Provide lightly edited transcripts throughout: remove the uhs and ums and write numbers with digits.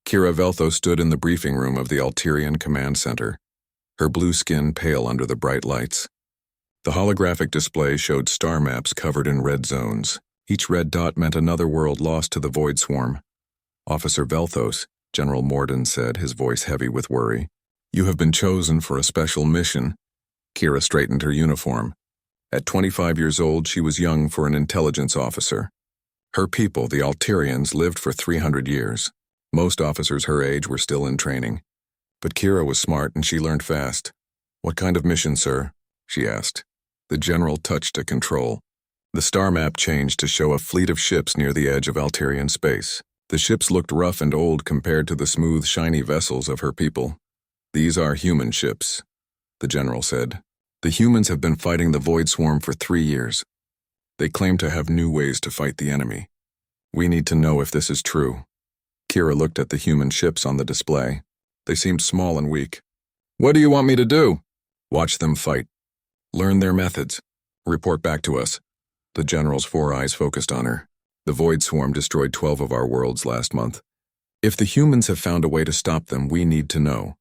Kira Veltho stood in the briefing room of the Alterian Command Center, her blue skin pale under the bright lights. The holographic display showed star maps covered in red zones. Each red dot meant another world lost to the Void Swarm. Officer Velthos, General Morden said, his voice heavy with worry. You have been chosen for a special mission. Kira straightened her uniform. At 25 years old, she was young for an intelligence officer. Her people, the Alterians, lived for 300 years. Most officers her age were still in training. But Kira was smart and she learned fast. What kind of mission, sir? She asked. The general touched a control. The star map changed to show a fleet of ships near the edge of Alterian space. The ships looked rough and old compared to the smooth, shiny vessels of her people. These are human ships, the general said. The humans have been fighting the Void Swarm for 3 years. They claim to have new ways to fight the enemy. We need to know if this is true. Kira looked at the human ships on the display. They seemed small and weak. What do you want me to do? Watch them fight. Learn their methods. Report back to us. The general's 4 eyes focused on her. The Void Swarm destroyed 12 of our worlds last month. If the humans have found a way to stop them, we need to know.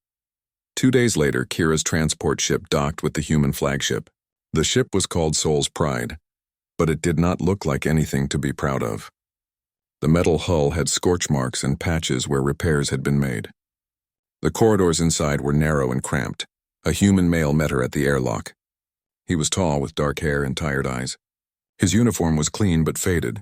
2 days later, Kira's transport ship docked with the human flagship. The ship was called Soul's Pride, but it did not look like anything to be proud of. The metal hull had scorch marks and patches where repairs had been made. The corridors inside were narrow and cramped. A human male met her at the airlock. He was tall with dark hair and tired eyes. His uniform was clean but faded.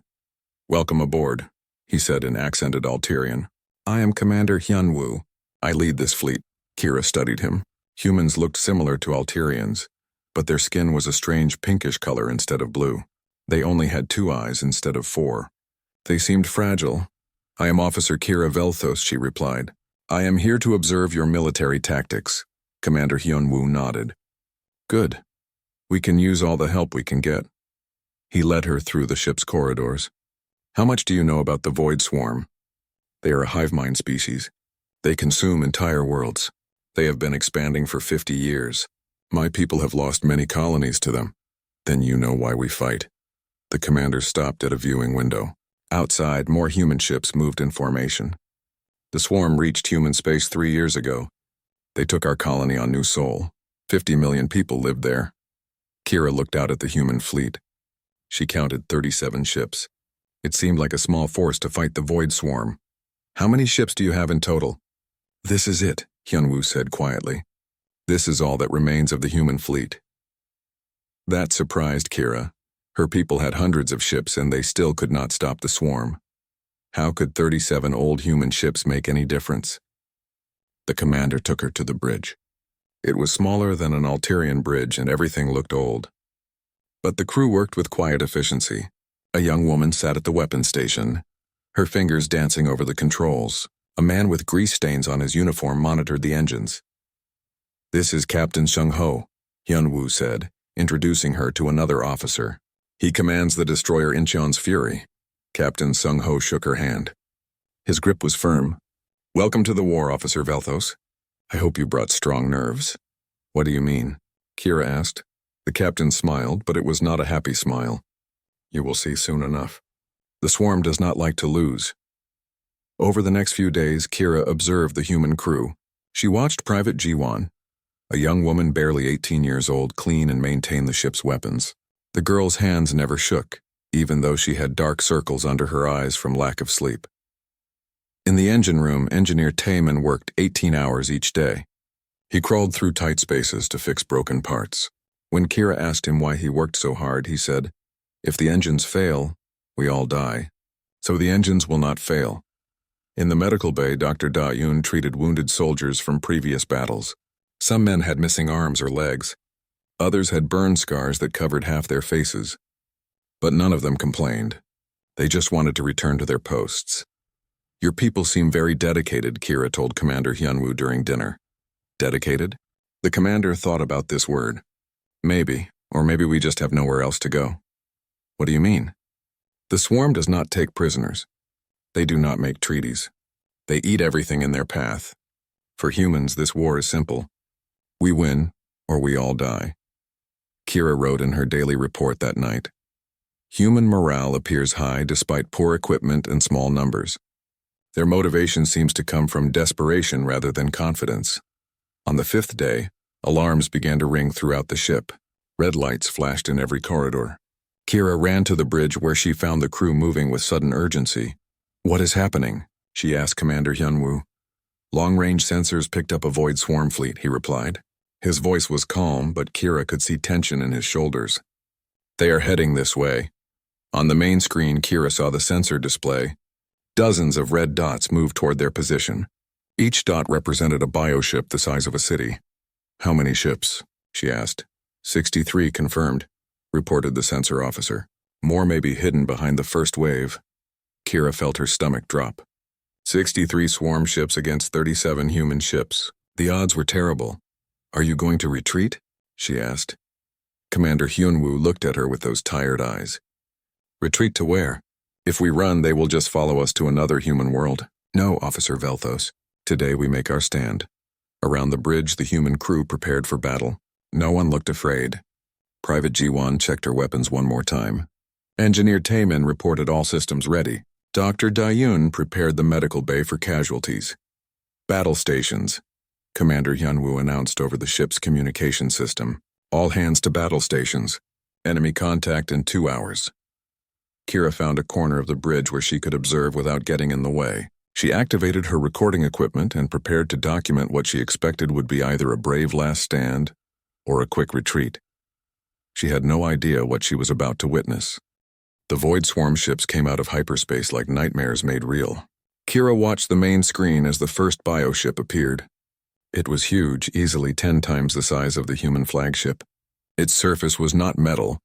Welcome aboard, he said in accented Alterian. I am Commander Hyunwoo. I lead this fleet. Kira studied him. Humans looked similar to Alterians, but their skin was a strange pinkish color instead of blue. They only had 2 eyes instead of 4. They seemed fragile. I am Officer Kira Velthos, she replied. I am here to observe your military tactics. Commander Hyunwoo nodded. Good. We can use all the help we can get. He led her through the ship's corridors. How much do you know about the Void Swarm? They are a hive mind species. They consume entire worlds. They have been expanding for 50 years. My people have lost many colonies to them. Then you know why we fight. The commander stopped at a viewing window. Outside, more human ships moved in formation. The swarm reached human space 3 years ago. They took our colony on New Sol. 50 million people lived there. Kira looked out at the human fleet. She counted 37 ships. It seemed like a small force to fight the Void Swarm. How many ships do you have in total? This is it, Hyunwoo said quietly. This is all that remains of the human fleet. That surprised Kira. Her people had hundreds of ships and they still could not stop the swarm. How could 37 old human ships make any difference? The commander took her to the bridge. It was smaller than an Alterian bridge and everything looked old. But the crew worked with quiet efficiency. A young woman sat at the weapons station, her fingers dancing over the controls. A man with grease stains on his uniform monitored the engines. This is Captain Sung-ho, Hyunwoo said, introducing her to another officer. He commands the destroyer Incheon's Fury. Captain Sung-ho shook her hand. His grip was firm. Welcome to the war, Officer Velthos. I hope you brought strong nerves. What do you mean? Kira asked. The captain smiled, but it was not a happy smile. You will see soon enough. The swarm does not like to lose. Over the next few days, Kira observed the human crew. She watched Private Jiwon, a young woman barely 18 years old, clean and maintain the ship's weapons. The girl's hands never shook, even though she had dark circles under her eyes from lack of sleep. In the engine room, Engineer Taeman worked 18 hours each day. He crawled through tight spaces to fix broken parts. When Kira asked him why he worked so hard, he said, If the engines fail, we all die. So the engines will not fail. In the medical bay, Dr. Da-yoon treated wounded soldiers from previous battles. Some men had missing arms or legs. Others had burn scars that covered half their faces. But none of them complained. They just wanted to return to their posts. Your people seem very dedicated, Kira told Commander Hyunwoo during dinner. Dedicated? The commander thought about this word. Maybe, or maybe we just have nowhere else to go. What do you mean? The swarm does not take prisoners. They do not make treaties. They eat everything in their path. For humans, this war is simple. We win, or we all die. Kira wrote in her daily report that night. Human morale appears high despite poor equipment and small numbers. Their motivation seems to come from desperation rather than confidence. On the 5th day, alarms began to ring throughout the ship. Red lights flashed in every corridor. Kira ran to the bridge where she found the crew moving with sudden urgency. "What is happening?" she asked Commander Hyunwoo. "Long-range sensors picked up a void swarm fleet," he replied. His voice was calm, but Kira could see tension in his shoulders. "They are heading this way." On the main screen, Kira saw the sensor display. Dozens of red dots moved toward their position. Each dot represented a bioship the size of a city. "How many ships?" she asked. 63 confirmed," reported the sensor officer. "More may be hidden behind the first wave." Kira felt her stomach drop. 63 swarm ships against 37 human ships. The odds were terrible. "Are you going to retreat?" she asked. Commander Hyunwoo looked at her with those tired eyes. "Retreat to where? If we run, they will just follow us to another human world." "No, Officer Velthos. Today we make our stand." Around the bridge, the human crew prepared for battle. No one looked afraid. Private Ji-won checked her weapons one more time. Engineer Taemin reported all systems ready. Dr. Dayun prepared the medical bay for casualties. "Battle stations," Commander Hyunwoo announced over the ship's communication system. "All hands to battle stations. Enemy contact in 2 hours." Kira found a corner of the bridge where she could observe without getting in the way. She activated her recording equipment and prepared to document what she expected would be either a brave last stand or a quick retreat. She had no idea what she was about to witness. The void swarm ships came out of hyperspace like nightmares made real. Kira watched the main screen as the first bioship appeared. It was huge, easily 10 times the size of the human flagship. Its surface was not metal,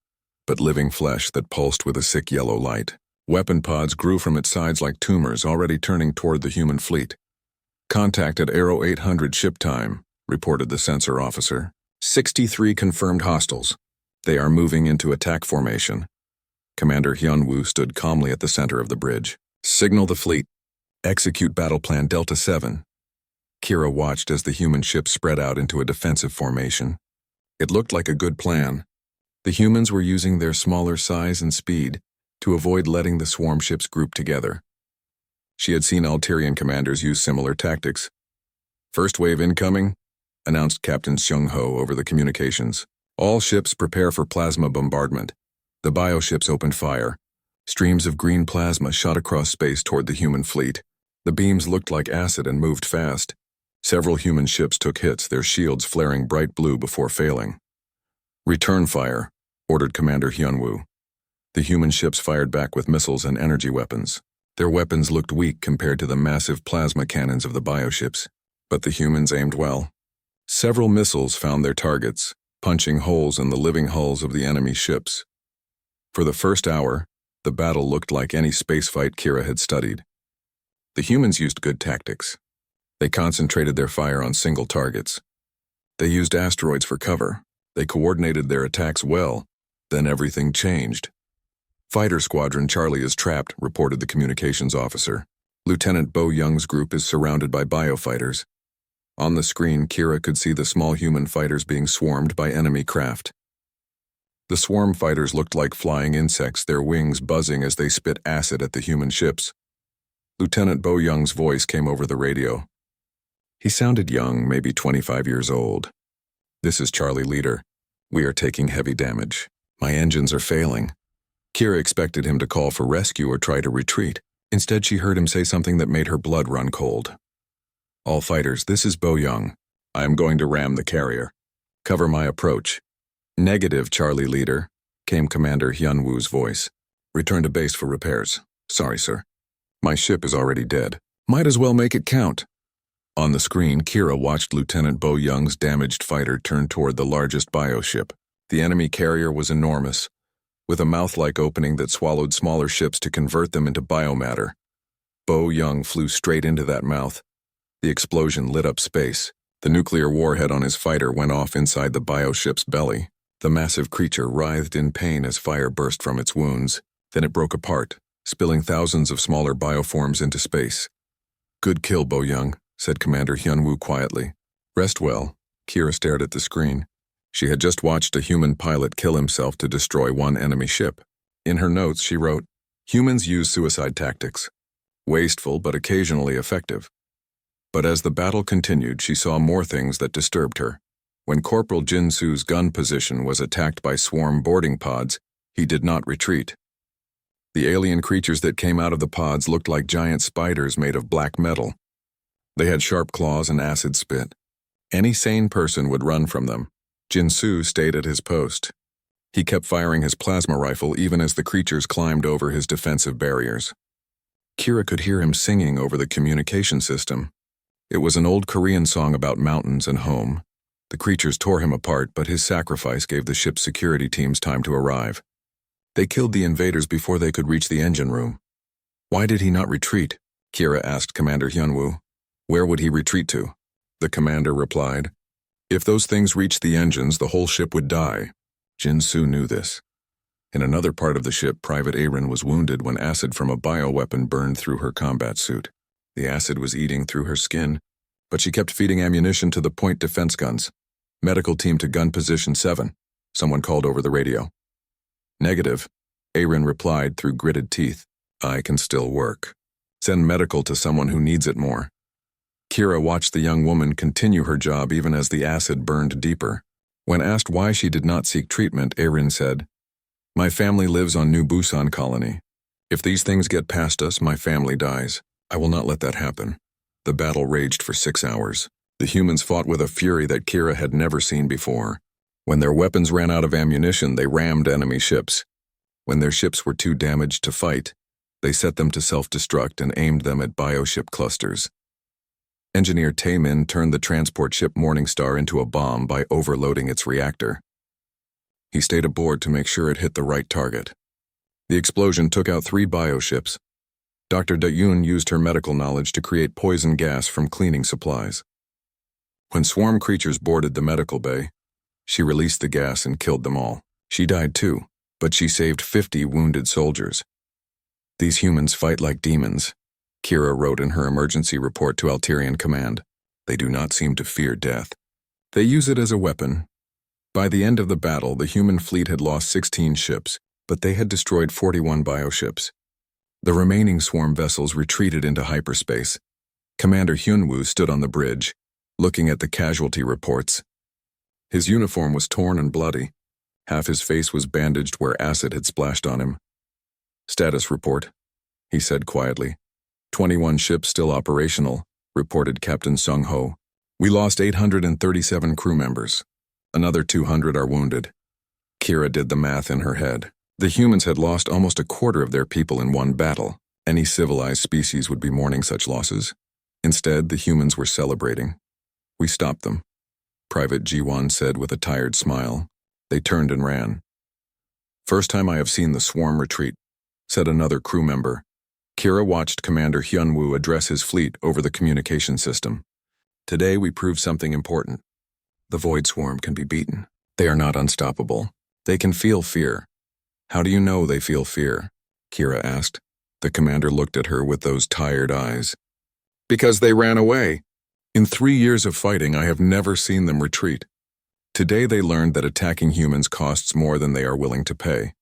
but living flesh that pulsed with a sick yellow light. Weapon pods grew from its sides like tumors, already turning toward the human fleet. "Contact at Aero 800 ship time," reported the sensor officer. 63 confirmed hostiles. They are moving into attack formation." Commander Hyunwoo stood calmly at the center of the bridge. "Signal the fleet. Execute battle plan Delta 7. Kira watched as the human ship spread out into a defensive formation. It looked like a good plan. The humans were using their smaller size and speed to avoid letting the swarm ships group together. She had seen Alterian commanders use similar tactics. "First wave incoming," announced Captain Seung-ho over the communications. "All ships prepare for plasma bombardment." The bioships opened fire. Streams of green plasma shot across space toward the human fleet. The beams looked like acid and moved fast. Several human ships took hits, their shields flaring bright blue before failing. "Return fire," ordered Commander Hyunwoo. The human ships fired back with missiles and energy weapons. Their weapons looked weak compared to the massive plasma cannons of the bioships, but the humans aimed well. Several missiles found their targets, punching holes in the living hulls of the enemy ships. For the first hour, the battle looked like any spacefight Kira had studied. The humans used good tactics. They concentrated their fire on single targets. They used asteroids for cover. They coordinated their attacks well. Then everything changed. "Fighter Squadron Charlie is trapped," reported the communications officer. "Lieutenant Bo Young's group is surrounded by biofighters." On the screen, Kira could see the small human fighters being swarmed by enemy craft. The swarm fighters looked like flying insects, their wings buzzing as they spit acid at the human ships. Lieutenant Bo Young's voice came over the radio. He sounded young, maybe 25 years old. "This is Charlie Leader. We are taking heavy damage. My engines are failing." Kira expected him to call for rescue or try to retreat. Instead, she heard him say something that made her blood run cold. "All fighters, this is Bo Young. I am going to ram the carrier. Cover my approach." "Negative, Charlie Leader," came Commander Hyunwoo's voice. "Return to base for repairs." "Sorry, sir. My ship is already dead. Might as well make it count." On the screen, Kira watched Lieutenant Bo Young's damaged fighter turn toward the largest bioship. The enemy carrier was enormous, with a mouth-like opening that swallowed smaller ships to convert them into biomatter. Bo Young flew straight into that mouth. The explosion lit up space. The nuclear warhead on his fighter went off inside the bioship's belly. The massive creature writhed in pain as fire burst from its wounds. Then it broke apart, spilling thousands of smaller bioforms into space. "Good kill, Bo Young," said Commander Hyunwoo quietly. "Rest well." Kira stared at the screen. She had just watched a human pilot kill himself to destroy one enemy ship. In her notes, she wrote, "Humans use suicide tactics. wasteful but occasionally effective. But as the battle continued, she saw more things that disturbed her. When Corporal Jinsu's gun position was attacked by swarm boarding pods, he did not retreat. The alien creatures that came out of the pods looked like giant spiders made of black metal. They had sharp claws and acid spit. Any sane person would run from them. Jinsu stayed at his post. He kept firing his plasma rifle even as the creatures climbed over his defensive barriers. Kira could hear him singing over the communication system. It was an old Korean song about mountains and home. The creatures tore him apart, but his sacrifice gave the ship's security teams time to arrive. They killed the invaders before they could reach the engine room. Why did he not retreat? Kira asked Commander Hyunwoo. Where would he retreat to? The commander replied. If those things reached the engines, the whole ship would die. Jinsu knew this. In another part of the ship, Private Aaron was wounded when acid from a bioweapon burned through her combat suit. The acid was eating through her skin, but she kept feeding ammunition to the point defense guns. Medical team to gun position 7. Someone called over the radio. Negative. Aaron replied through gritted teeth. I can still work. Send medical to someone who needs it more. Kira watched the young woman continue her job even as the acid burned deeper. When asked why she did not seek treatment, Aaron said, My family lives on New Busan Colony. If these things get past us, my family dies. I will not let that happen. The battle raged for 6 hours. The humans fought with a fury that Kira had never seen before. When their weapons ran out of ammunition, they rammed enemy ships. When their ships were too damaged to fight, they set them to self-destruct and aimed them at bioship clusters. Engineer Taemin turned the transport ship Morningstar into a bomb by overloading its reactor. He stayed aboard to make sure it hit the right target. The explosion took out 3 bioships. Dr. Da-yoon used her medical knowledge to create poison gas from cleaning supplies. When swarm creatures boarded the medical bay, she released the gas and killed them all. She died too, but she saved 50 wounded soldiers. These humans fight like demons, Kira wrote in her emergency report to Alterian Command. They do not seem to fear death. They use it as a weapon. By the end of the battle, the human fleet had lost 16 ships, but they had destroyed 41 bioships. The remaining swarm vessels retreated into hyperspace. Commander Hyunwoo stood on the bridge, looking at the casualty reports. His uniform was torn and bloody. Half his face was bandaged where acid had splashed on him. Status report, he said quietly. 21 ships still operational, reported Captain Sung-ho. We lost 837 crew members. Another 200 are wounded. Kira did the math in her head. The humans had lost almost a quarter of their people in one battle. Any civilized species would be mourning such losses. Instead, the humans were celebrating. We stopped them, Private Ji-won said with a tired smile. They turned and ran. First time I have seen the swarm retreat, said another crew member. Kira watched Commander Hyunwoo address his fleet over the communication system. Today we proved something important. The Void Swarm can be beaten. They are not unstoppable. They can feel fear. How do you know they feel fear? Kira asked. The commander looked at her with those tired eyes. Because they ran away. In 3 years of fighting, I have never seen them retreat. Today they learned that attacking humans costs more than they are willing to pay.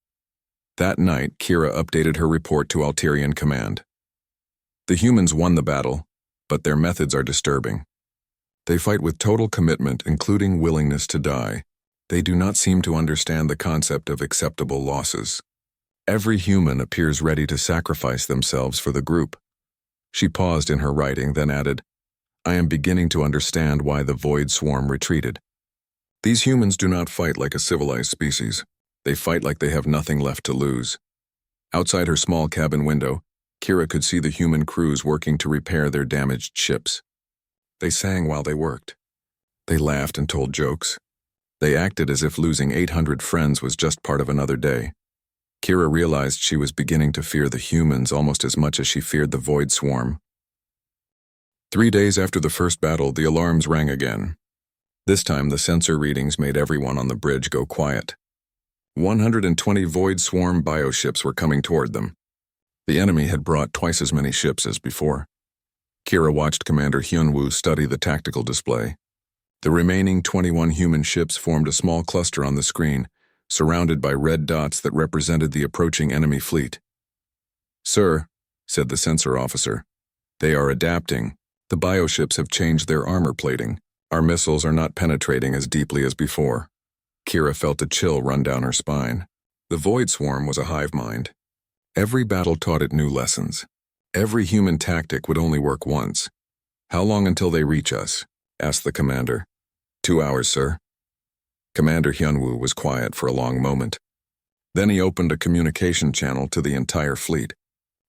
That night, Kira updated her report to Alterian Command. The humans won the battle, but their methods are disturbing. They fight with total commitment, including willingness to die. They do not seem to understand the concept of acceptable losses. Every human appears ready to sacrifice themselves for the group. She paused in her writing, then added, I am beginning to understand why the Void Swarm retreated. These humans do not fight like a civilized species. They fight like they have nothing left to lose. Outside her small cabin window, Kira could see the human crews working to repair their damaged ships. They sang while they worked. They laughed and told jokes. They acted as if losing 800 friends was just part of another day. Kira realized she was beginning to fear the humans almost as much as she feared the Void Swarm. 3 days after the first battle, the alarms rang again. This time, the sensor readings made everyone on the bridge go quiet. 120 Void Swarm bioships were coming toward them. The enemy had brought twice as many ships as before. Kira watched Commander Hyunwoo study the tactical display. The remaining 21 human ships formed a small cluster on the screen, surrounded by red dots that represented the approaching enemy fleet. Sir, said the sensor officer. They are adapting. The bioships have changed their armor plating. Our missiles are not penetrating as deeply as before. Kira felt a chill run down her spine. The Void Swarm was a hive mind. Every battle taught it new lessons. Every human tactic would only work once. How long until they reach us? Asked the commander. 2 hours, sir. Commander Hyunwoo was quiet for a long moment. Then he opened a communication channel to the entire fleet.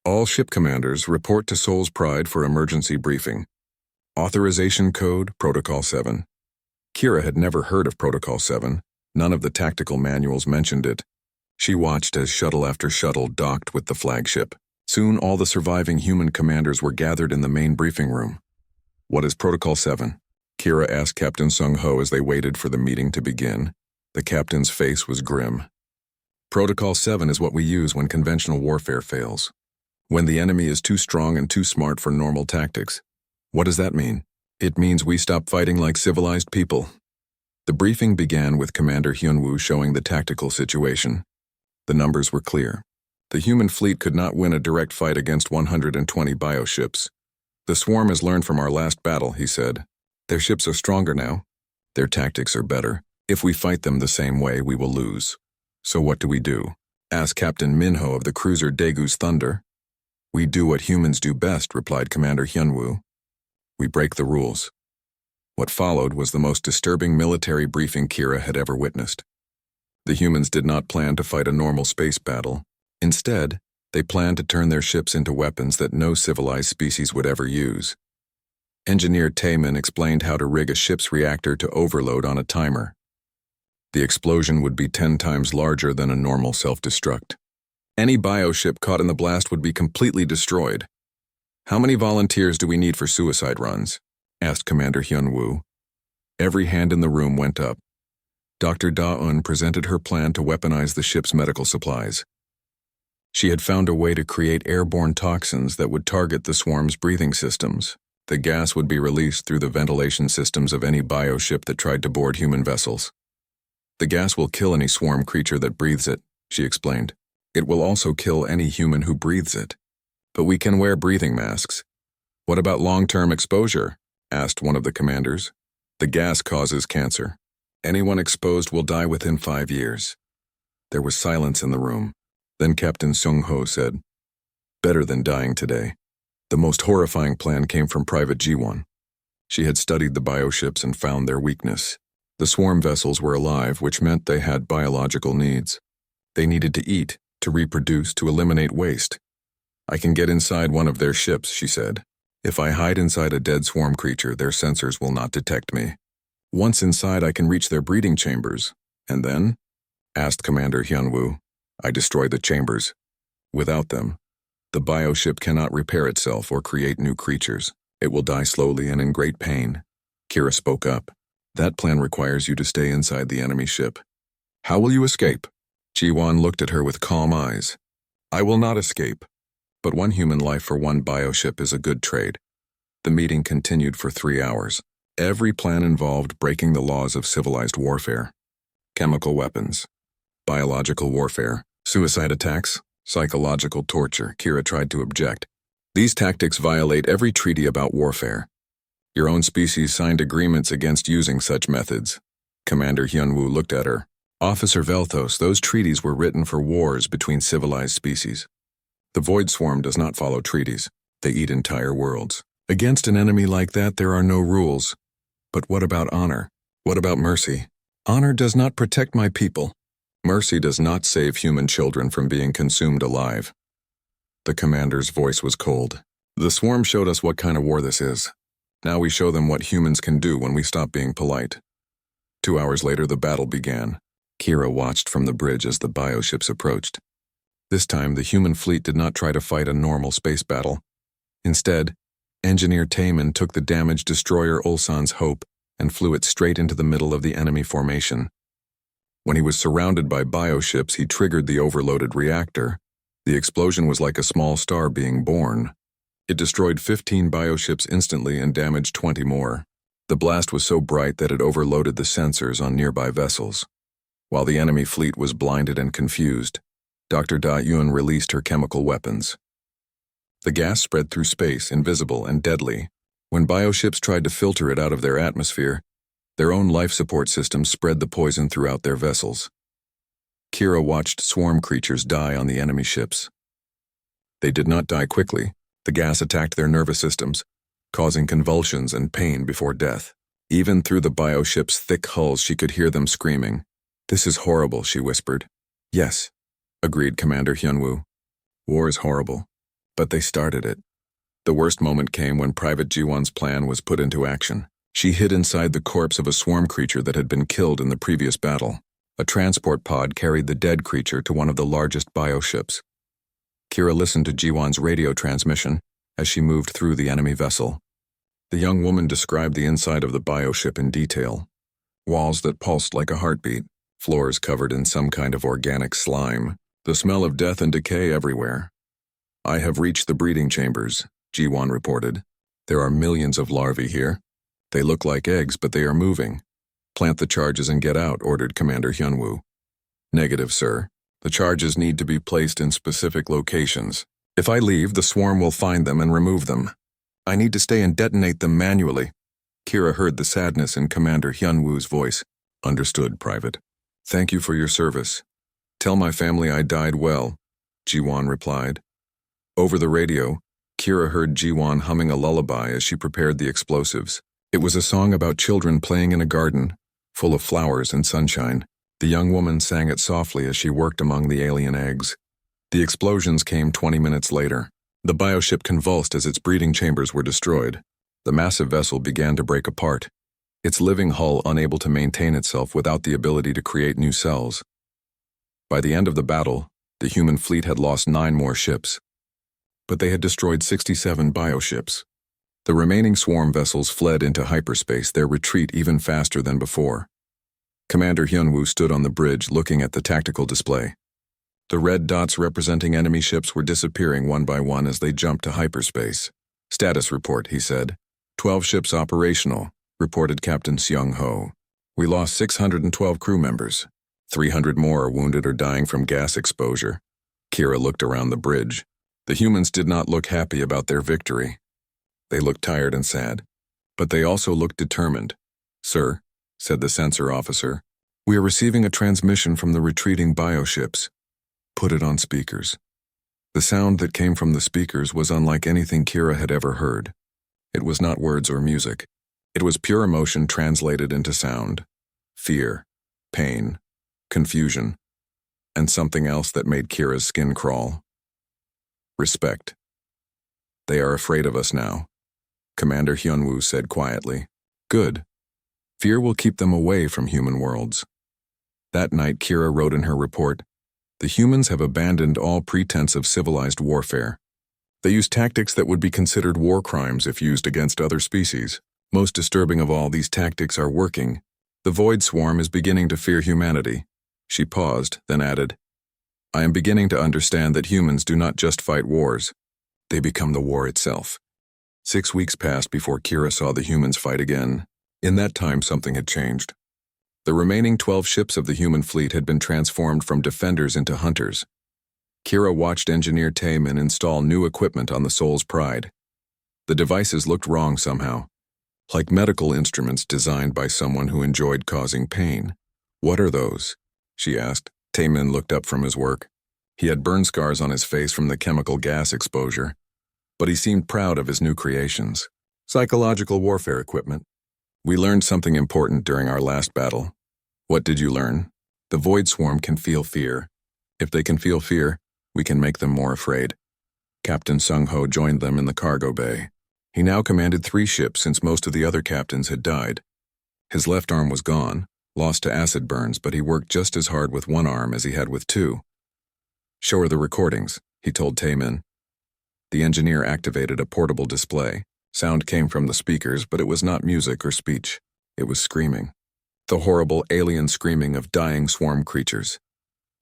All ship commanders report to Seoul's Pride for emergency briefing. Authorization code, Protocol 7. Kira had never heard of Protocol 7. None of the tactical manuals mentioned it. She watched as shuttle after shuttle docked with the flagship. Soon all the surviving human commanders were gathered in the main briefing room. What is Protocol 7? Kira asked Captain Sung-ho as they waited for the meeting to begin. The captain's face was grim. Protocol 7 is what we use when conventional warfare fails. When the enemy is too strong and too smart for normal tactics. What does that mean? It means we stop fighting like civilized people. The briefing began with Commander Hyunwoo showing the tactical situation. The numbers were clear. The human fleet could not win a direct fight against 120 bioships. The swarm has learned from our last battle, he said. Their ships are stronger now. Their tactics are better. If we fight them the same way, we will lose. So what do we do? Asked Captain Minho of the cruiser Daegu's Thunder. We do what humans do best, replied Commander Hyunwoo. We break the rules. What followed was the most disturbing military briefing Kira had ever witnessed. The humans did not plan to fight a normal space battle. Instead, they planned to turn their ships into weapons that no civilized species would ever use. Engineer Taemin explained how to rig a ship's reactor to overload on a timer. The explosion would be 10 times larger than a normal self-destruct. Any bioship caught in the blast would be completely destroyed. How many volunteers do we need for suicide runs? Asked Commander Hyunwoo. Every hand in the room went up. Dr. Da-eun presented her plan to weaponize the ship's medical supplies. She had found a way to create airborne toxins that would target the swarm's breathing systems. The gas would be released through the ventilation systems of any bioship that tried to board human vessels. The gas will kill any swarm creature that breathes it, she explained. It will also kill any human who breathes it. But we can wear breathing masks. What about long-term exposure? Asked one of the commanders. The gas causes cancer. Anyone exposed will die within 5 years. There was silence in the room. Then Captain Sung-ho said, Better than dying today. The most horrifying plan came from Private Ji-won. She had studied the bioships and found their weakness. The swarm vessels were alive, which meant they had biological needs. They needed to eat, to reproduce, to eliminate waste. I can get inside one of their ships, she said. If I hide inside a dead swarm creature, their sensors will not detect me. Once inside, I can reach their breeding chambers. And then? Asked Commander Hyunwoo. I destroy the chambers. Without them, the bioship cannot repair itself or create new creatures. It will die slowly and in great pain. Kira spoke up. That plan requires you to stay inside the enemy ship. How will you escape? Ji-won looked at her with calm eyes. I will not escape. But one human life for one bioship is a good trade. The meeting continued for 3 hours. Every plan involved breaking the laws of civilized warfare. Chemical weapons, biological warfare, suicide attacks, psychological torture. Kira tried to object. These tactics violate every treaty about warfare. Your own species signed agreements against using such methods. Commander Hyunwoo looked at her. Officer Velthos, those treaties were written for wars between civilized species. The Void Swarm does not follow treaties. They eat entire worlds. Against an enemy like that, there are no rules. But what about honor? What about mercy? Honor does not protect my people. Mercy does not save human children from being consumed alive. The commander's voice was cold. The swarm showed us what kind of war this is. Now we show them what humans can do when we stop being polite. 2 hours later, the battle began. Kira watched from the bridge as the bioships approached. This time, the human fleet did not try to fight a normal space battle. Instead, Engineer Taemin took the damaged destroyer Ulsan's Hope and flew it straight into the middle of the enemy formation. When he was surrounded by bioships, he triggered the overloaded reactor. The explosion was like a small star being born. It destroyed 15 bioships instantly and damaged 20 more. The blast was so bright that it overloaded the sensors on nearby vessels. While the enemy fleet was blinded and confused, Dr. Da-eun released her chemical weapons. The gas spread through space, invisible and deadly. When bioships tried to filter it out of their atmosphere, their own life support systems spread the poison throughout their vessels. Kira watched swarm creatures die on the enemy ships. They did not die quickly. The gas attacked their nervous systems, causing convulsions and pain before death. Even through the bioship's thick hulls, she could hear them screaming. "This is horrible," she whispered. "Yes," agreed Commander Hyunwoo. "War is horrible, but they started it." The worst moment came when Private Jiwon's plan was put into action. She hid inside the corpse of a swarm creature that had been killed in the previous battle. A transport pod carried the dead creature to one of the largest bioships. Kira listened to Jiwon's radio transmission as she moved through the enemy vessel. The young woman described the inside of the bioship in detail. Walls that pulsed like a heartbeat, floors covered in some kind of organic slime, the smell of death and decay everywhere. "I have reached the breeding chambers," Jiwon reported. "There are millions of larvae here. They look like eggs, but they are moving. Plant the charges and get out," ordered Commander Hyunwoo. "Negative, sir. The charges need to be placed in specific locations. If I leave, the swarm will find them and remove them. I need to stay and detonate them manually." Kira heard the sadness in Commander Hyunwoo's voice. "Understood, Private. Thank you for your service. Tell my family I died well," Jiwon replied. Over the radio, Kira heard Jiwon humming a lullaby as she prepared the explosives. It was a song about children playing in a garden, full of flowers and sunshine. The young woman sang it softly as she worked among the alien eggs. The explosions came 20 minutes later. The bioship convulsed as its breeding chambers were destroyed. The massive vessel began to break apart, its living hull unable to maintain itself without the ability to create new cells. By the end of the battle, the human fleet had lost 9 more ships, but they had destroyed 67 bioships. The remaining swarm vessels fled into hyperspace, their retreat even faster than before. Commander Hyunwoo stood on the bridge looking at the tactical display. The red dots representing enemy ships were disappearing one by one as they jumped to hyperspace. "Status report," he said. 12 ships operational, reported Captain Seung-ho. "We lost 612 crew members. 300 more are wounded or dying from gas exposure." Kira looked around the bridge. The humans did not look happy about their victory. They looked tired and sad, but they also looked determined. "Sir," said the sensor officer, "we are receiving a transmission from the retreating bioships." "Put it on speakers." The sound that came from the speakers was unlike anything Kira had ever heard. It was not words or music. It was pure emotion translated into sound. Fear, pain, confusion, and something else that made Kira's skin crawl. Respect. "They are afraid of us now," Commander Hyunwoo said quietly. "Good. Fear will keep them away from human worlds." That night, Kira wrote in her report, "The humans have abandoned all pretense of civilized warfare. They use tactics that would be considered war crimes if used against other species. Most disturbing of all, these tactics are working. The Void Swarm is beginning to fear humanity." She paused, then added, "I am beginning to understand that humans do not just fight wars. They become the war itself." 6 weeks passed before Kira saw the humans fight again. In that time, something had changed. The remaining 12 ships of the human fleet had been transformed from defenders into hunters. Kira watched engineer Taemin install new equipment on the Soul's Pride. The devices looked wrong somehow, like medical instruments designed by someone who enjoyed causing pain. "What are those?" she asked. Taemin looked up from his work. He had burn scars on his face from the chemical gas exposure, but he seemed proud of his new creations. "Psychological warfare equipment. We learned something important during our last battle." "What did you learn?" "The Void Swarm can feel fear. If they can feel fear, we can make them more afraid." Captain Sung-ho joined them in the cargo bay. He now commanded 3 ships since most of the other captains had died. His left arm was gone, lost to acid burns, but he worked just as hard with one arm as he had with 2. "Show her the recordings," he told Taemin. The engineer activated a portable display. Sound came from the speakers, but it was not music or speech. It was screaming. The horrible alien screaming of dying swarm creatures.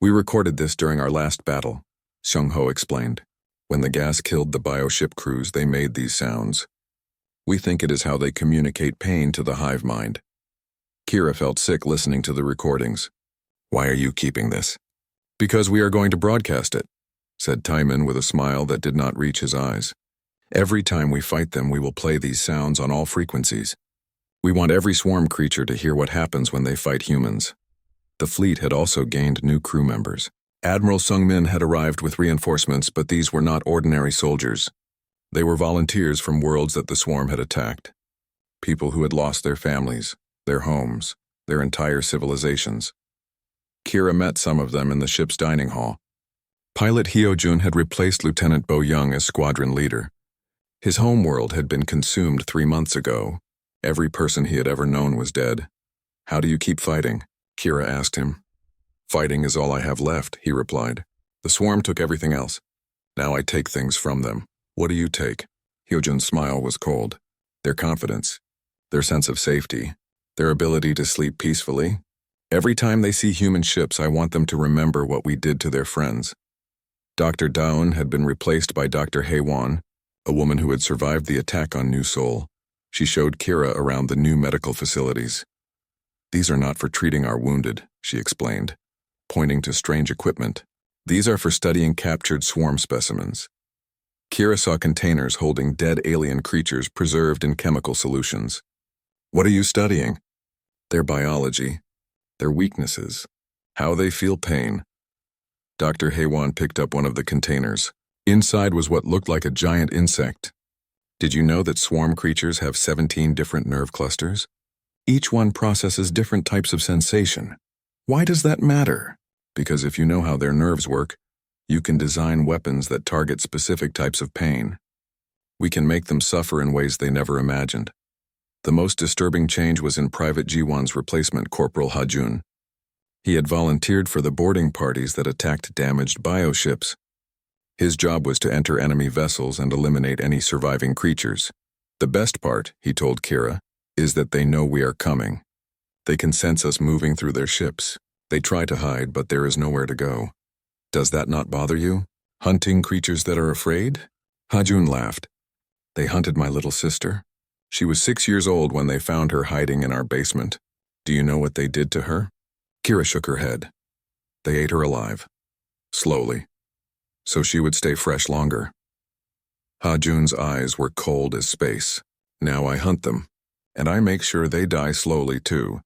"We recorded this during our last battle," Sung-ho explained. "When the gas killed the bioship crews, they made these sounds. We think it is how they communicate pain to the hive mind." Kira felt sick listening to the recordings. "Why are you keeping this?" "Because we are going to broadcast it." said Timon with a smile that did not reach his eyes. Every time we fight them, we will play these sounds on all frequencies. We want every swarm creature to hear what happens when they fight humans. The fleet had also gained new crew members. Admiral Sung-min had arrived with reinforcements, but these were not ordinary soldiers. They were volunteers from worlds that the swarm had attacked. People who had lost their families, their homes, their entire civilizations. Kira met some of them in the ship's dining hall. Pilot Hyojun had replaced Lieutenant Bo Young as squadron leader. His homeworld had been consumed 3 months ago. Every person he had ever known was dead. "How do you keep fighting?" Kira asked him. "Fighting is all I have left," he replied. "The swarm took everything else. Now I take things from them. What do you take?" Hyojun's smile was cold. Their confidence, their sense of safety, their ability to sleep peacefully. Every time they see human ships, I want them to remember what we did to their friends. Dr. Daun had been replaced by Dr. Haewon, a woman who had survived the attack on New Seoul. She showed Kira around the new medical facilities. "These are not for treating our wounded," she explained, pointing to strange equipment. "These are for studying captured swarm specimens." Kira saw containers holding dead alien creatures preserved in chemical solutions. "What are you studying?" "Their biology, their weaknesses, how they feel pain." Dr. Haewon picked up one of the containers. Inside was what looked like a giant insect. "Did you know that swarm creatures have 17 different nerve clusters? Each one processes different types of sensation. Why does that matter? Because if you know how their nerves work, you can design weapons that target specific types of pain. We can make them suffer in ways they never imagined." The most disturbing change was in Private Ji-won's replacement, Corporal Ha-jun. He had volunteered for the boarding parties that attacked damaged bioships. His job was to enter enemy vessels and eliminate any surviving creatures. "The best part," he told Kira, "is that they know we are coming. They can sense us moving through their ships. They try to hide, but there is nowhere to go. Does that not bother you? Hunting creatures that are afraid?" Ha-jun laughed. "They hunted my little sister. She was 6 years old when they found her hiding in our basement. Do you know what they did to her?" Kira shook her head. "They ate her alive. Slowly. So she would stay fresh longer." Ha-jun's eyes were cold as space. "Now I hunt them, and I make sure they die slowly too."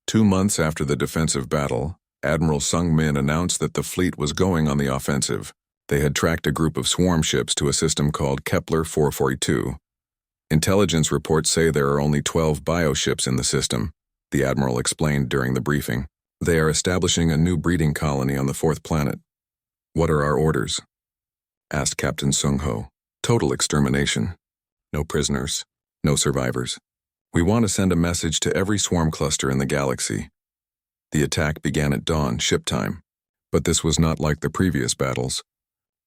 2 months after the defensive battle, Admiral Sung-min announced that the fleet was going on the offensive. They had tracked a group of swarm ships to a system called Kepler 442. "Intelligence reports say there are only 12 bioships in the system," the Admiral explained during the briefing. "They are establishing a new breeding colony on the 4th planet." "What are our orders?" asked Captain Sung-ho. "Total extermination. No prisoners, no survivors. We want to send a message to every swarm cluster in the galaxy." The attack began at dawn, ship time. But this was not like the previous battles.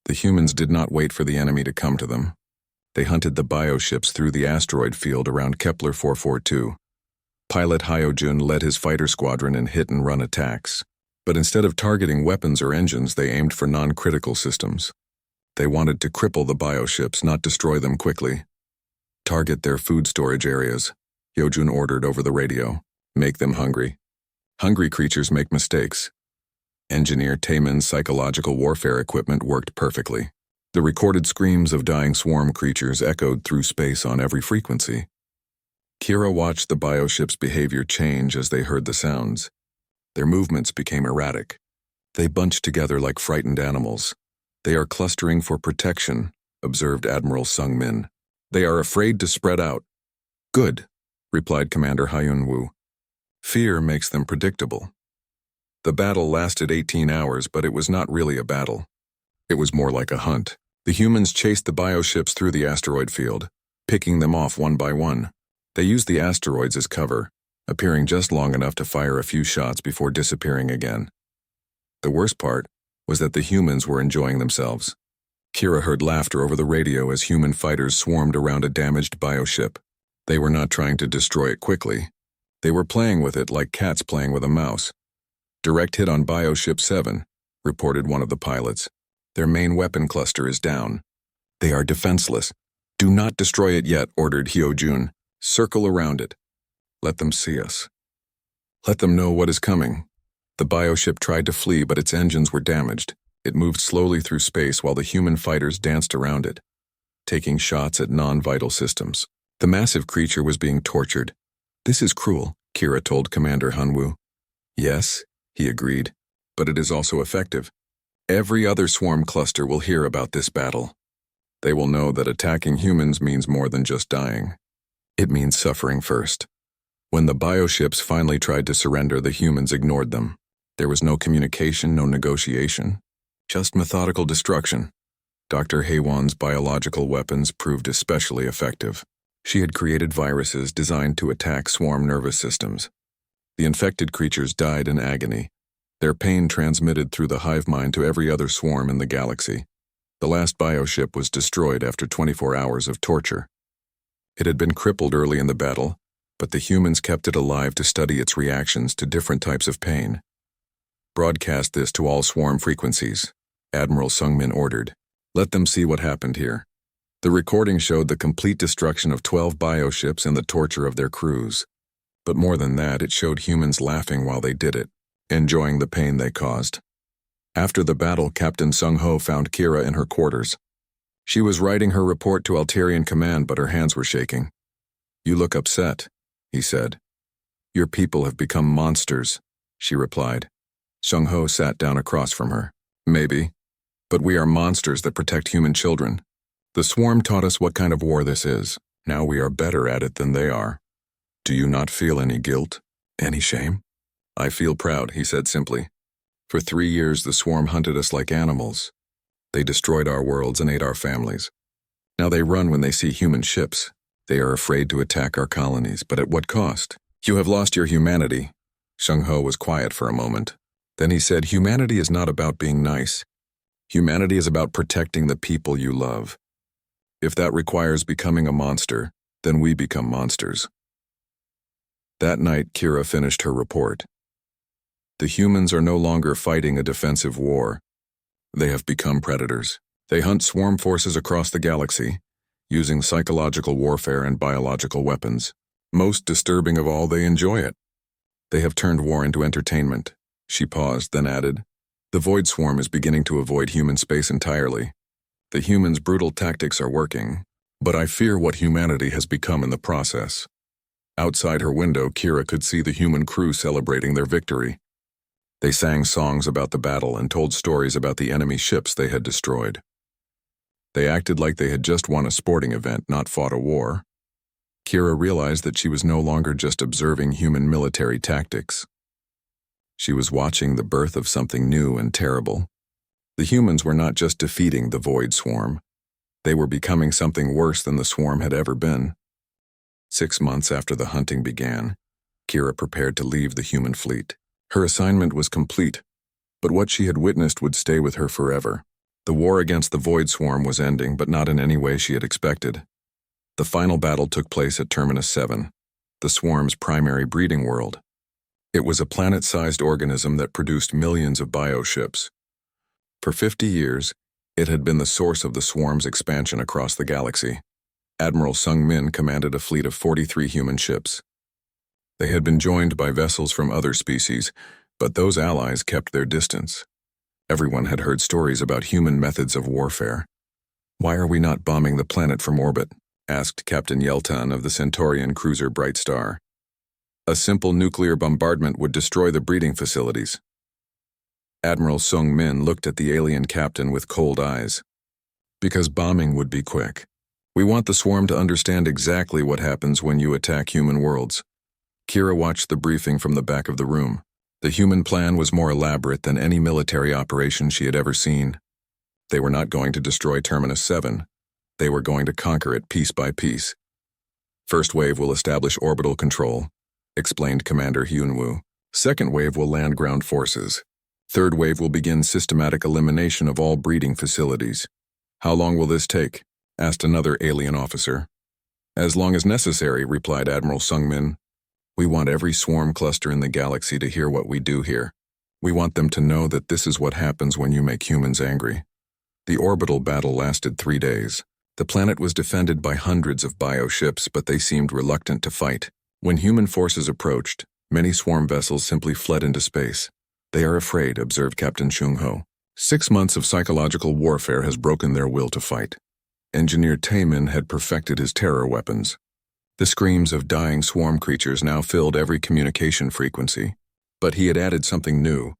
The humans did not wait for the enemy to come to them. They hunted the bioships through the asteroid field around Kepler 442. Pilot Hyojun led his fighter squadron in hit-and-run attacks. But instead of targeting weapons or engines, they aimed for non-critical systems. They wanted to cripple the bioships, not destroy them quickly. "Target their food storage areas," Hyojun ordered over the radio. "Make them hungry. Hungry creatures make mistakes." Engineer Taemin's psychological warfare equipment worked perfectly. The recorded screams of dying swarm creatures echoed through space on every frequency. Kira watched the bioship's behavior change as they heard the sounds. Their movements became erratic. They bunched together like frightened animals. "They are clustering for protection," observed Admiral Sung-min. "They are afraid to spread out." "Good," replied Commander Hyun-woo. "Fear makes them predictable." The battle lasted 18 hours, but it was not really a battle. It was more like a hunt. The humans chased the bioships through the asteroid field, picking them off one by one. They used the asteroids as cover, appearing just long enough to fire a few shots before disappearing again. The worst part was that the humans were enjoying themselves. Kira heard laughter over the radio as human fighters swarmed around a damaged bioship. They were not trying to destroy it quickly. They were playing with it like cats playing with a mouse. "Direct hit on Bioship 7, reported one of the pilots. "Their main weapon cluster is down. They are defenseless. Do not destroy it yet," ordered Hyojun. "Circle around it. Let them see us. Let them know what is coming." The bioship tried to flee, but its engines were damaged. It moved slowly through space while the human fighters danced around it, taking shots at non-vital systems. The massive creature was being tortured. "This is cruel," Kira told Commander Hunwoo. "Yes," he agreed, "but it is also effective. Every other swarm cluster will hear about this battle. They will know that attacking humans means more than just dying. It means suffering first." When the bioships finally tried to surrender, the humans ignored them. There was no communication, no negotiation, just methodical destruction. Dr. Haywan's biological weapons proved especially effective. She had created viruses designed to attack swarm nervous systems. The infected creatures died in agony. Their pain transmitted through the hive mind to every other swarm in the galaxy. The last bioship was destroyed after 24 hours of torture. It had been crippled early in the battle, but the humans kept it alive to study its reactions to different types of pain. "Broadcast this to all swarm frequencies," Admiral Sungmin ordered. "Let them see what happened here." The recording showed the complete destruction of 12 bioships and the torture of their crews. But more than that, it showed humans laughing while they did it, enjoying the pain they caused. After the battle, Captain Sung-ho found Kira in her quarters. She was writing her report to Alterian Command, but her hands were shaking. "You look upset," he said. "Your people have become monsters," she replied. Sung-ho sat down across from her. "Maybe, but we are monsters that protect human children. The swarm taught us what kind of war this is. Now we are better at it than they are. Do you not feel any guilt? Any shame?" "I feel proud," he said simply. "For 3 years the swarm hunted us like animals. They destroyed our worlds and ate our families. Now they run when they see human ships. They are afraid to attack our colonies, but at what cost? You have lost your humanity." Sung-ho was quiet for a moment. Then he said, "Humanity is not about being nice. Humanity is about protecting the people you love. If that requires becoming a monster, then we become monsters." That night, Kira finished her report. The humans are no longer fighting a defensive war. They have become predators. They hunt swarm forces across the galaxy, using psychological warfare and biological weapons. Most disturbing of all, they enjoy it. They have turned war into entertainment. She paused, then added, "The Void Swarm is beginning to avoid human space entirely. The humans' brutal tactics are working, but I fear what humanity has become in the process." Outside her window, Kira could see the human crew celebrating their victory. They sang songs about the battle and told stories about the enemy ships they had destroyed. They acted like they had just won a sporting event, not fought a war. Kira realized that she was no longer just observing human military tactics. She was watching the birth of something new and terrible. The humans were not just defeating the Void Swarm. They were becoming something worse than the swarm had ever been. 6 months after the hunting began, Kira prepared to leave the human fleet. Her assignment was complete, but what she had witnessed would stay with her forever. The war against the Void Swarm was ending, but not in any way she had expected. The final battle took place at Terminus 7, the swarm's primary breeding world. It was a planet-sized organism that produced millions of bioships. For 50 years, it had been the source of the swarm's expansion across the galaxy. Admiral Sung-min commanded a fleet of 43 human ships. They had been joined by vessels from other species, but those allies kept their distance. Everyone had heard stories about human methods of warfare. "Why are we not bombing the planet from orbit?" asked Captain Yeltan of the Centaurian cruiser Bright Star. "A simple nuclear bombardment would destroy the breeding facilities." Admiral Sung-min looked at the alien captain with cold eyes. "Because bombing would be quick. We want the swarm to understand exactly what happens when you attack human worlds." Kira watched the briefing from the back of the room. The human plan was more elaborate than any military operation she had ever seen. They were not going to destroy Terminus 7. They were going to conquer it piece by piece. "First wave will establish orbital control," explained Commander Hyunwoo. "Second wave will land ground forces. Third wave will begin systematic elimination of all breeding facilities." "How long will this take?" asked another alien officer. "As long as necessary," replied Admiral Sung-min. "We want every swarm cluster in the galaxy to hear what we do here. We want them to know that this is what happens when you make humans angry." The orbital battle lasted 3 days. The planet was defended by hundreds of bioships, but they seemed reluctant to fight. When human forces approached, many swarm vessels simply fled into space. "They are afraid," observed Captain Chung-ho. 6 months of psychological warfare has broken their will to fight. Engineer Taemin had perfected his terror weapons. The screams of dying swarm creatures now filled every communication frequency. But he had added something new.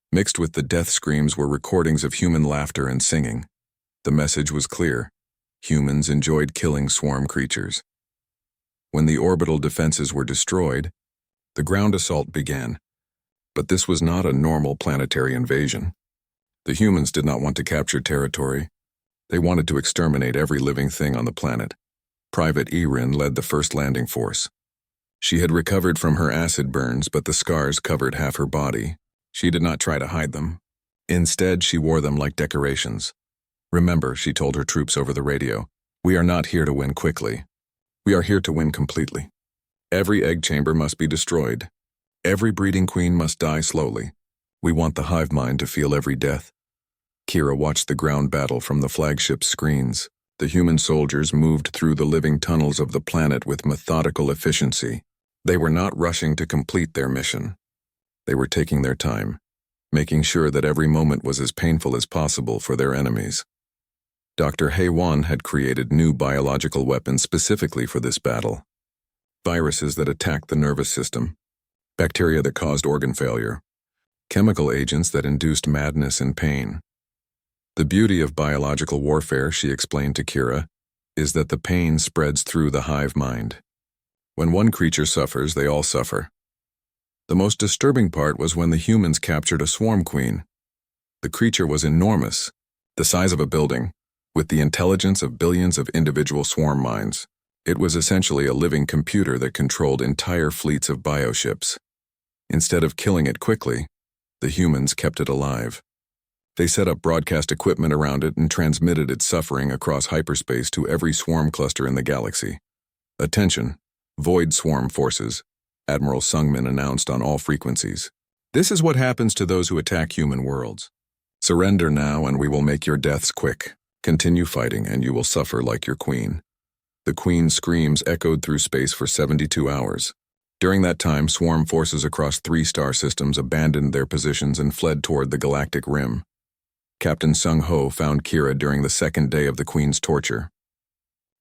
Mixed with the death screams were recordings of human laughter and singing. The message was clear. Humans enjoyed killing swarm creatures. When the orbital defenses were destroyed, the ground assault began. But this was not a normal planetary invasion. The humans did not want to capture territory. They wanted to exterminate every living thing on the planet. Private Erin led the first landing force. She had recovered from her acid burns, but the scars covered half her body. She did not try to hide them. Instead, she wore them like decorations. "Remember," she told her troops over the radio, "we are not here to win quickly. We are here to win completely. Every egg chamber must be destroyed. Every breeding queen must die slowly. We want the hive mind to feel every death." Kira watched the ground battle from the flagship's screens. The human soldiers moved through the living tunnels of the planet with methodical efficiency. They were not rushing to complete their mission. They were taking their time, making sure that every moment was as painful as possible for their enemies. Dr. Haewon had created new biological weapons specifically for this battle. Viruses that attacked the nervous system, bacteria that caused organ failure, chemical agents that induced madness and pain. The beauty of biological warfare, she explained to Kira, is that the pain spreads through the hive mind. When one creature suffers, they all suffer. The most disturbing part was when the humans captured a swarm queen. The creature was enormous, the size of a building, with the intelligence of billions of individual swarm minds. It was essentially a living computer that controlled entire fleets of bioships. Instead of killing it quickly, the humans kept it alive. They set up broadcast equipment around it and transmitted its suffering across hyperspace to every swarm cluster in the galaxy. "Attention, Void Swarm Forces," Admiral Sungmin announced on all frequencies. "This is what happens to those who attack human worlds. Surrender now and we will make your deaths quick. Continue fighting and you will suffer like your queen." The queen's screams echoed through space for 72 hours. During that time, swarm forces across 3 star systems abandoned their positions and fled toward the galactic rim. Captain Sung-ho found Kira during the 2nd day of the Queen's torture.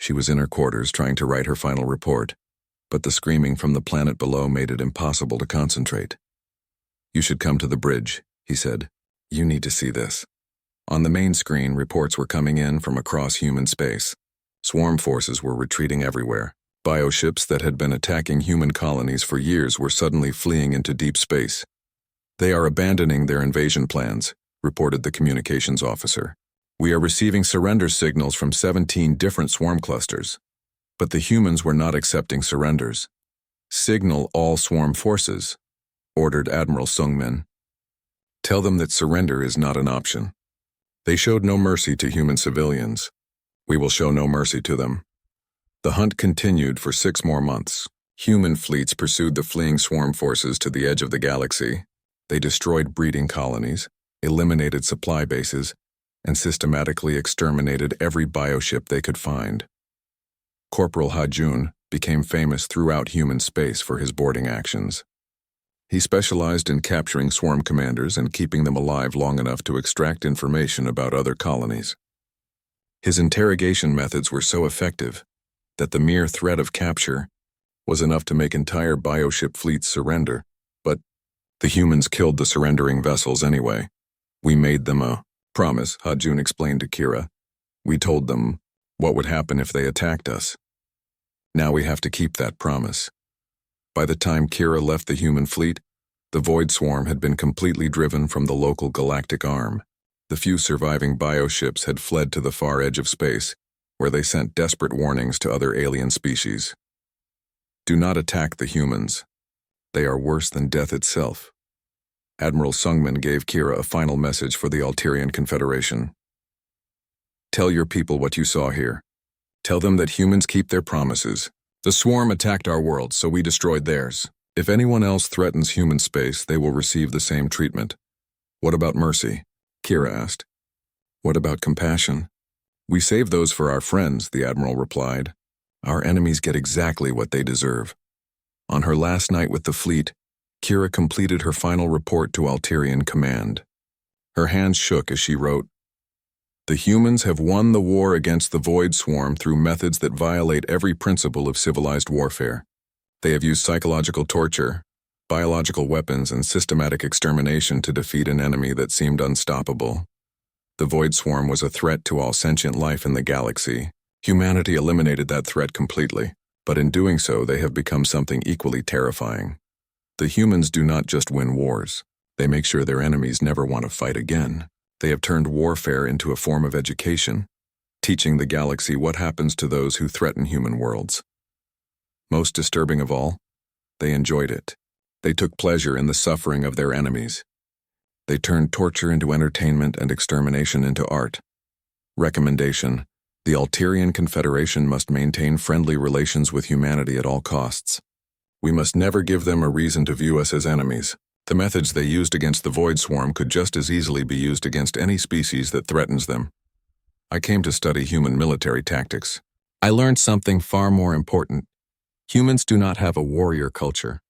She was in her quarters trying to write her final report, but the screaming from the planet below made it impossible to concentrate. "You should come to the bridge," he said. "You need to see this." On the main screen, reports were coming in from across human space. Swarm forces were retreating everywhere. Bioships that had been attacking human colonies for years were suddenly fleeing into deep space. "They are abandoning their invasion plans," reported the communications officer. "We are receiving surrender signals from 17 different swarm clusters. But the humans were not accepting surrenders. "Signal all swarm forces," ordered Admiral Sungmin. "Tell them that surrender is not an option. They showed no mercy to human civilians. We will show no mercy to them." The hunt continued for 6 more months. Human fleets pursued the fleeing swarm forces to the edge of the galaxy. They destroyed breeding colonies, eliminated supply bases, and systematically exterminated every bioship they could find. Corporal Ha-jun became famous throughout human space for his boarding actions. He specialized in capturing swarm commanders and keeping them alive long enough to extract information about other colonies. His interrogation methods were so effective that the mere threat of capture was enough to make entire bioship fleets surrender, but the humans killed the surrendering vessels anyway. "We made them a promise," Ha-jun explained to Kira. "We told them what would happen if they attacked us. Now we have to keep that promise." By the time Kira left the human fleet, the Void Swarm had been completely driven from the local galactic arm. The few surviving bioships had fled to the far edge of space, where they sent desperate warnings to other alien species. "Do not attack the humans. They are worse than death itself." Admiral Sungmin gave Kira a final message for the Alterian Confederation. "Tell your people what you saw here. Tell them that humans keep their promises. The swarm attacked our world, so we destroyed theirs. If anyone else threatens human space, they will receive the same treatment." "What about mercy?" Kira asked. "What about compassion?" "We save those for our friends," the Admiral replied. "Our enemies get exactly what they deserve." On her last night with the fleet, Kira completed her final report to Alterian Command. Her hands shook as she wrote, "The humans have won the war against the Void Swarm through methods that violate every principle of civilized warfare. They have used psychological torture, biological weapons, and systematic extermination to defeat an enemy that seemed unstoppable. The Void Swarm was a threat to all sentient life in the galaxy. Humanity eliminated that threat completely, but in doing so they have become something equally terrifying. The humans do not just win wars. They make sure their enemies never want to fight again. They have turned warfare into a form of education, teaching the galaxy what happens to those who threaten human worlds. Most disturbing of all, they enjoyed it. They took pleasure in the suffering of their enemies. They turned torture into entertainment and extermination into art. Recommendation: the Alterian Confederation must maintain friendly relations with humanity at all costs. We must never give them a reason to view us as enemies. The methods they used against the Void Swarm could just as easily be used against any species that threatens them. I came to study human military tactics. I learned something far more important. Humans do not have a warrior culture.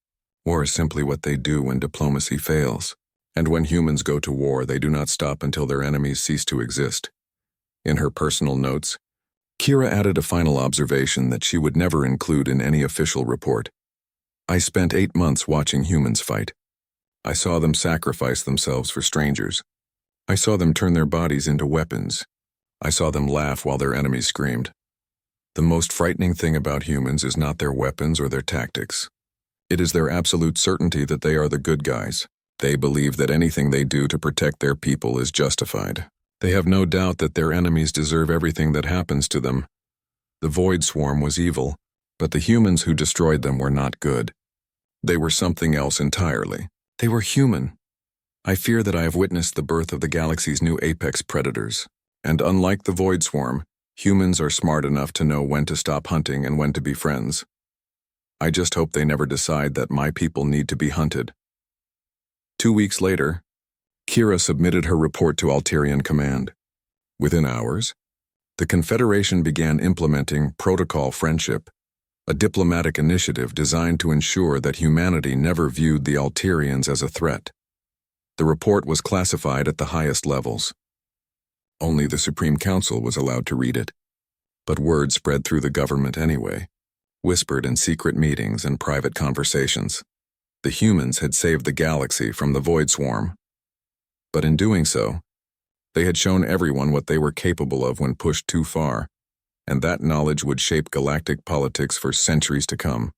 War is simply what they do when diplomacy fails. And when humans go to war, they do not stop until their enemies cease to exist." In her personal notes, Kira added a final observation that she would never include in any official report. "I spent 8 months watching humans fight. I saw them sacrifice themselves for strangers. I saw them turn their bodies into weapons. I saw them laugh while their enemies screamed. The most frightening thing about humans is not their weapons or their tactics. It is their absolute certainty that they are the good guys. They believe that anything they do to protect their people is justified. They have no doubt that their enemies deserve everything that happens to them. The Void Swarm was evil, but the humans who destroyed them were not good. They were something else entirely. They were human. I fear that I have witnessed the birth of the galaxy's new apex predators. And unlike the Void Swarm, humans are smart enough to know when to stop hunting and when to be friends. I just hope they never decide that my people need to be hunted." 2 weeks later, Kira submitted her report to Alterian Command. Within hours, the Confederation began implementing Protocol Friendship, a diplomatic initiative designed to ensure that humanity never viewed the Alterians as a threat. The report was classified at the highest levels. Only the Supreme Council was allowed to read it, but word spread through the government anyway, whispered in secret meetings and private conversations. The humans had saved the galaxy from the Void Swarm. But in doing so, they had shown everyone what they were capable of when pushed too far, and that knowledge would shape galactic politics for centuries to come.